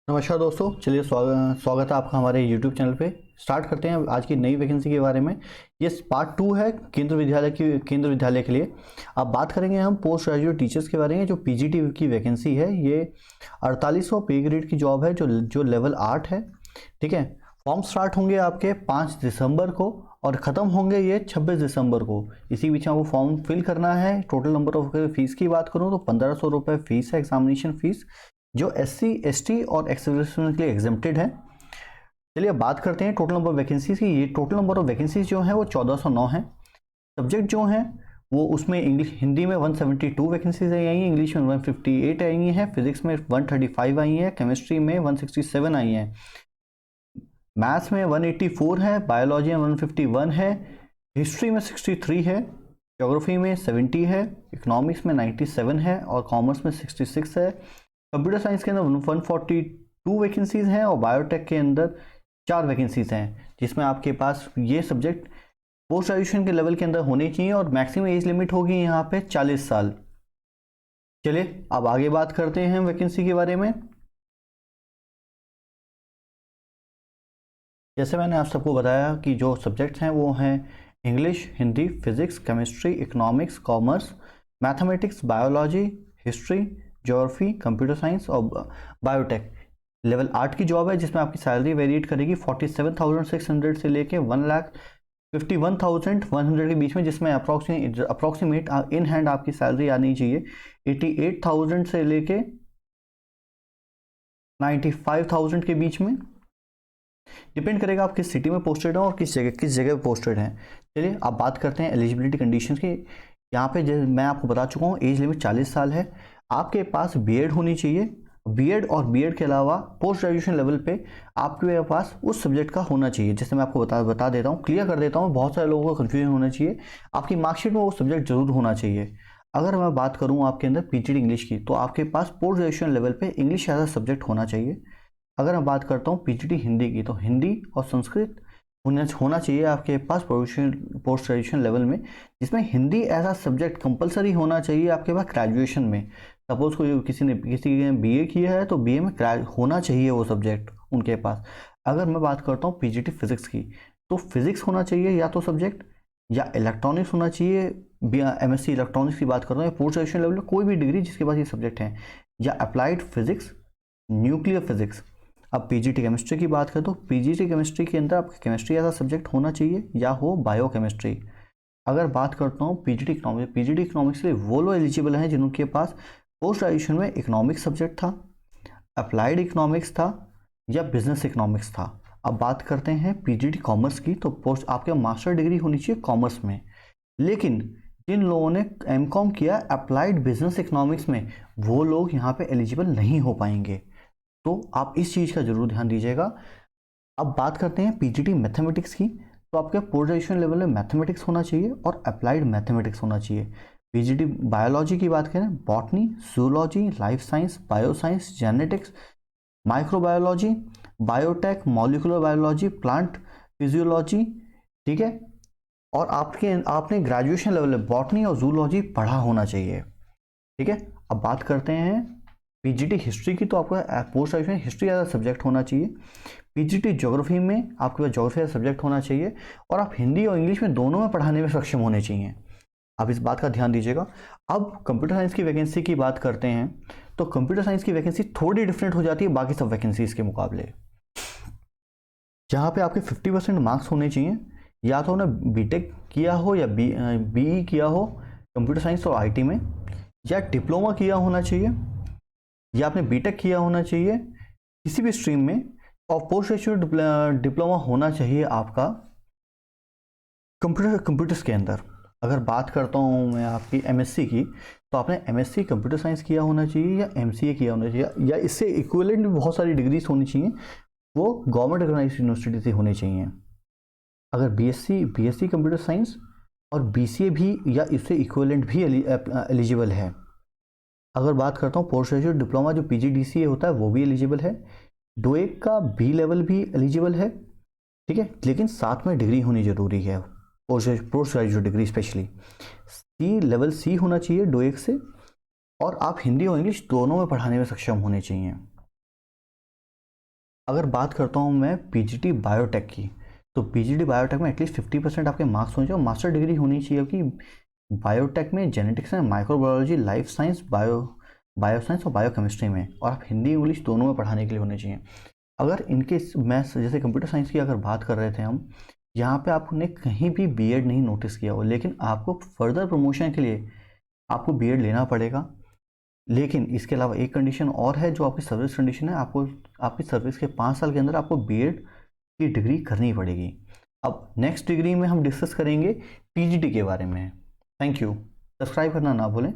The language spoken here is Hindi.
नमस्कार दोस्तों, चलिए स्वागत है आपका हमारे YouTube चैनल पे। स्टार्ट करते हैं आज की नई वैकेंसी के बारे में। ये पार्ट 2 है केंद्र विद्यालय के लिए। अब बात करेंगे हम पोस्ट ग्रेजुएट टीचर्स के बारे में। जो पीजीटी की वैकेंसी है ये 4800 पे ग्रेड की जॉब है जो लेवल 8 है। ठीक है, फॉर्म स्टार्ट होंगे आपके 5 दिसंबर को और ख़त्म होंगे ये 26 दिसंबर को। इसी बीच में आपको फॉर्म फिल करना है। टोटल नंबर ऑफ फीस की बात करूँ तो 1500 रुपये फीस है, एग्जामिनेशन फीस, जो SC ST और एक्स सर्विसमैन के लिए एग्जेम्प्टेड है। चलिए बात करते हैं टोटल नंबर ऑफ वैकेंसीज की। ये टोटल नंबर ऑफ वैकेंसीज जो है वो 1409 है। सब्जेक्ट जो हैं वो उसमें इंग्लिश हिंदी में 172 वैकेंसीज आई हैं, इंग्लिश में 158 आई हैं, फिजिक्स में 135 आई हैं, केमिस्ट्री में 167 आई हैं, मैथ्स में 184 है, बायोलॉजी में 151 है, हिस्ट्री में 63 है, ज्योग्राफी में 70 है, इकोनॉमिक्स में 97 है और कॉमर्स में 66 है। कंप्यूटर साइंस के अंदर 142 वैकेंसीज हैं और बायोटेक के अंदर 4 वैकेंसीज हैं, जिसमें आपके पास ये सब्जेक्ट पोस्ट ग्रेजुएशन के लेवल के अंदर होने चाहिए और मैक्सिमम एज लिमिट होगी यहाँ पे 40 साल। चलिए अब आगे बात करते हैं वैकेंसी के बारे में। जैसे मैंने आप सबको बताया कि जो सब्जेक्ट्स हैं वो हैं English, Hindi, physics, chemistry, economics, commerce, mathematics, biology, history, geography, computer science और बायोटेक। लेवल 8 की जॉब है जिसमें आपकी सैलरी वेरिएट करेगी 47,600 से लेके 1,51,100 के बीच में, जिसमें अप्रॉक्सीमेट इन हैंड आपकी सैलरी आनी चाहिए 88,000 से लेके 95,000 के बीच में। डिपेंड करेगा आप किस सिटी में पोस्टेड हो और किस जगह पोस्टेड हैं। चलिए अब बात करते हैं एलिजिबिलिटी कंडीशंस की। यहाँ पे मैं आपको बता चुका हूँ एज लिमिट 40 साल है। आपके पास बीएड होनी चाहिए। बीएड और बीएड के अलावा पोस्ट ग्रेजुएशन लेवल पे आपके पास उस सब्जेक्ट का होना चाहिए। जैसे मैं आपको बता देता हूँ, क्लियर कर देता हूँ, बहुत सारे लोगों को कन्फ्यूजन होना चाहिए। आपकी मार्कशीट में वो सब्जेक्ट जरूर होना चाहिए। अगर मैं बात करूँ आपके अंदर पीजीटी इंग्लिश की, तो आपके पास पोस्ट ग्रेजुएशन लेवल पे इंग्लिश एज अ सब्जेक्ट होना चाहिए। अगर मैं बात करता हूँ पीजीटी हिंदी की, तो हिंदी और संस्कृत होना चाहिए आपके पास पोस्ट ग्रेजुएशन लेवल में, जिसमें Hindi as a subject compulsory होना चाहिए आपके पास ग्रेजुएशन में। सपोज को किसी ने बीए किया है तो बीए में होना चाहिए वो सब्जेक्ट उनके पास। अगर मैं बात करता हूँ पीजीटी फिजिक्स की, तो फिजिक्स होना चाहिए या तो सब्जेक्ट, या इलेक्ट्रॉनिक्स होना चाहिए। MSc इलेक्ट्रॉनिक्स की बात करता हूँ, या पोस्ट ग्रेजुएशन लेवल में कोई भी डिग्री जिसके पास ये सब्जेक्ट है, या अप्लाइड फिजिक्स, न्यूक्लियर फिजिक्स। अब पीजीटी केमिस्ट्री की बात करें तो पीजीटी केमिस्ट्री के अंदर आपका केमिस्ट्री ऐसा सब्जेक्ट होना चाहिए या हो बायो केमिस्ट्री। अगर बात करता हूँ पीजीटी इकोनॉमिक्स के लिए वो लोग एलिजिबल हैं जिनके पास पोस्ट ग्रेजुएशन में इकोनॉमिक्स सब्जेक्ट था, अप्लाइड इकोनॉमिक्स था या बिजनेस इकोनॉमिक्स था। अब बात करते हैं पीजीटी कॉमर्स की, तो पोस्ट आपके मास्टर डिग्री होनी चाहिए कॉमर्स में। लेकिन जिन लोगों ने MCOM किया अप्लाइड बिजनेस इकोनॉमिक्स में, वो लोग यहाँ पे एलिजिबल नहीं हो पाएंगे। तो आप इस चीज़ का जरूर ध्यान दीजिएगा। अब बात करते हैं पीजीटी मैथमेटिक्स की, तो आपके पोस्ट ग्रेजुएशन लेवल में मैथमेटिक्स होना चाहिए और अप्लाइड मैथमेटिक्स होना चाहिए। पीजीटी बायोलॉजी की बात करें, botany, zoology, life science, bioscience, genetics, microbiology, biotech, molecular biology, plant physiology. ठीक है, और आपने ग्रेजुएशन लेवल में बॉटनी और जूलॉजी पढ़ा होना चाहिए। ठीक है, अब बात करते हैं पीजीटी हिस्ट्री की, तो आपका post graduation history as subject होना चाहिए। पीजीटी ज्योग्राफी में आपके पास ज्योग्राफी एज सब्जेक्ट होना चाहिए और आप हिंदी और इंग्लिश में दोनों में पढ़ाने में सक्षम होने चाहिए। आप इस बात का ध्यान दीजिएगा। अब कंप्यूटर साइंस की वैकेंसी की बात करते हैं, तो कंप्यूटर साइंस की वैकेंसी थोड़ी डिफरेंट हो जाती है बाकी सब वैकेंसीज के मुकाबले। जहाँ पे आपके 50% मार्क्स होने चाहिए, या तो ना बीटेक किया हो या BE किया हो कंप्यूटर साइंस और IT में, या डिप्लोमा किया होना चाहिए, या आपने बीटेक किया होना चाहिए किसी भी स्ट्रीम में, और पोस्ट ग्रेजुएट डिप्लोमा होना चाहिए आपका कंप्यूटर्स के अंदर। अगर बात करता हूँ मैं आपकी MSc की, तो आपने MSc कंप्यूटर साइंस किया होना चाहिए या MCA किया होना चाहिए, या इससे इक्विवेलेंट भी बहुत सारी डिग्रीज होनी चाहिए, वो गवर्नमेंट ऑर्गेनाइज्ड यूनिवर्सिटी से होनी चाहिए। अगर BSc कंप्यूटर साइंस और BCA भी या इससे इक्विवेलेंट भी एलिजिबल है। अगर बात करता हूँ पोस्ट ग्रेजुएट डिप्लोमा जो PGDCA होता है वो भी एलिजिबल है। डोएक का B लेवल भी एलिजिबल है। ठीक है, लेकिन साथ में डिग्री होनी जरूरी है, post graduate degree specially level C होना चाहिए डोएक से, और आप हिंदी और इंग्लिश दोनों में पढ़ाने में सक्षम होने चाहिए। अगर बात करता हूँ मैं पीजीटी बायोटेक की, तो पीजीटी बायोटेक में एटलीस्ट 50% आपके मार्क्स होने चाहिए और मास्टर डिग्री होनी चाहिए, क्योंकि बायोटेक में जेनेटिक्स है, माइक्रोबायोलॉजी, लाइफ साइंस, बायोसाइंस और बायोकेमिस्ट्री में, और आप हिंदी इंग्लिश दोनों में पढ़ाने के लिए होने चाहिए। अगर इनके मैथ्स जैसे कंप्यूटर साइंस की अगर बात कर रहे थे हम, यहाँ पे आपने कहीं भी बीएड नहीं नोटिस किया हो, लेकिन आपको फर्दर प्रमोशन के लिए आपको बीएड लेना पड़ेगा। लेकिन इसके अलावा एक कंडीशन और है, जो आपकी सर्विस कंडीशन है, आपको आपकी सर्विस के 5 साल के अंदर आपको बीएड की डिग्री करनी पड़ेगी। अब नेक्स्ट डिग्री में हम डिस्कस करेंगे टीजीटी के बारे में। Thank you. सब्सक्राइब करना ना भूलें।